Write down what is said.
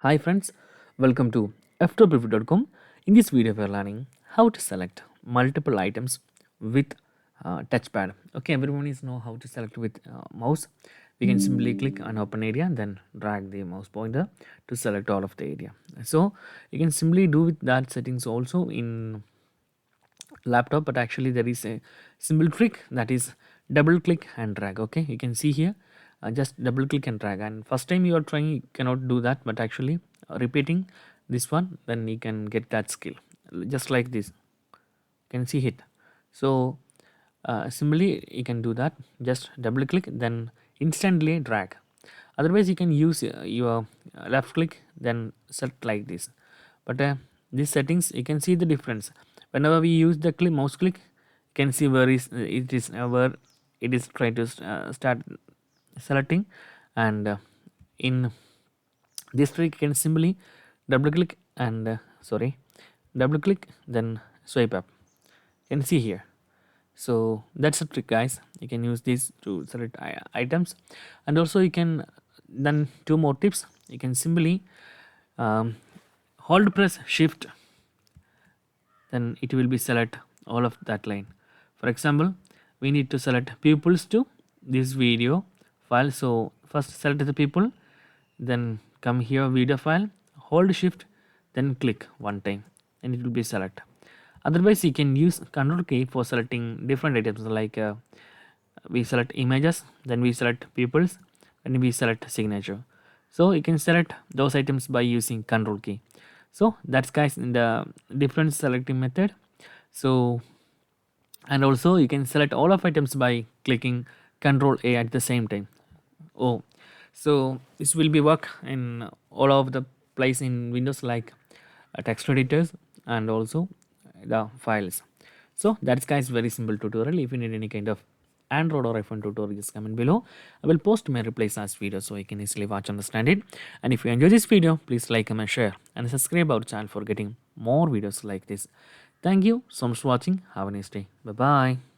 Hi friends, welcome to Ftopreview.com. In this video, we are learning how to select multiple items with touchpad. Okay, everyone is know how to select with mouse. We can simply click on open area, then drag the mouse pointer to select all of the area. So you can simply do with that settings also in laptop, but actually there is a simple trick, that is double click and drag. Okay, you can see here, just double click and drag, and first time you are trying you cannot do that, but actually repeating this one, then you can get that skill just like this. You can see it. So similarly you can do that, just double click then instantly drag. Otherwise you can use your left click then set like this. But these settings, you can see the difference. Whenever we use the mouse click, you can see where is it is where it is trying to start selecting. And in this trick you can simply double click and double click then swipe up. You can see here. So that's a trick, guys. You can use this to select items. And also you can, then two more tips. You can simply um, hold press shift, then it will be select all of that line. For example, we need to select pupils to this video file. So first select the people, then come here video file, hold shift, then click one time and it will be select. Otherwise you can use control key for selecting different items, like we select images, then we select pupils, and we select signature. So you can select those items by using control key. So that's, guys, in the different selecting method. So, and also you can select all of items by clicking control A at the same time. Oh, so this will be work in all of the place in Windows, like text editors and also the files. So that's, guys, very simple tutorial. If you need any kind of Android or iPhone tutorials, comment below. I will post my replies as video so you can easily watch and understand it. And if you enjoy this video, please like, comment, share, and subscribe our channel for getting more videos like this. Thank you so much for watching. Have a nice day. Bye bye.